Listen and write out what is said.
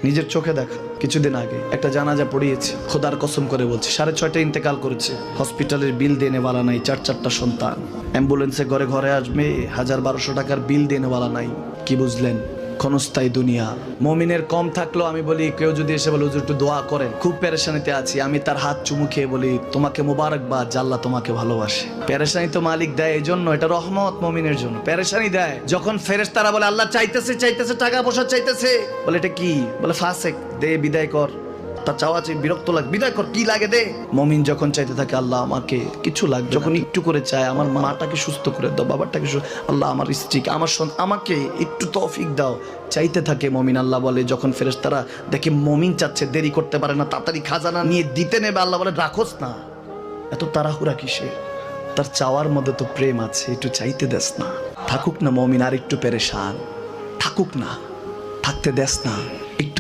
নিজের চোখে দেখা কিছুদিন আগে একটা জানাজা পড়িয়েছে, খোদার কসম করে বলছে 6:30 ইন্তেকাল করেছে। হসপিটালের বিল দেনেওয়ালা নাই, 4 সন্তান, অ্যাম্বুলেন্সে ঘরে ঘরে আসবে, 1000-1200 টাকার বিল দেনেওয়ালা নাই। কি বুঝলেন? ক্ষণস্থায়ী দুনিয়া। মুমিনের কম থাকলেও আমি বলি, কেউ যদি এসে বলে হুজুর একটু দোয়া করেন, খুব পেরেশানিতে আছি, আমি তার হাত চুমু খেয়ে বলি তোমাকে মোবারকবাদ, আল্লাহ তোমাকে ভালোবাসে। পেরেশানি তো মালিক দেয়, এই জন্য এটা রহমত মুমিনের জন্য। পেরেশানি দেয় যখন ফেরেশতারা বলে আল্লাহ চাইতেছে টাকা পয়সা চাইতেছে, বলে এটা কি? বলে ফাসেক, দে বিদায় কর। তার চাওয়া চাই, বিরক্ত লাগে, বিদায় কর, কি লাগে দে। মুমিন যখন চাইতে থাকে আল্লাহ আমাকে কিছু লাগবে, যখন একটু করে চায় আমার মাটাকে সুস্থ করে দাও, বাবাটাকে আল্লাহ আমার স্ত্রীকে, আমার আমাকে একটু তৌফিক দাও, চাইতে থাকে মুমিন। আল্লাহ বলে যখন ফেরেশতারা দেখে মুমিন চাচ্ছে, দেরি করতে পারে না, তাড়াতাড়ি খাজানা নিয়ে দিতে নেবে, আল্লাহ বলে রাখোস না, এত তাড়াহুড়া কিসে? তার চাওয়ার মধ্যে তো প্রেম আছে, একটু চাইতে দেস না। থাকুক না মুমিন আর একটু পেরেশান, থাকুক না, থাকতে দেস না।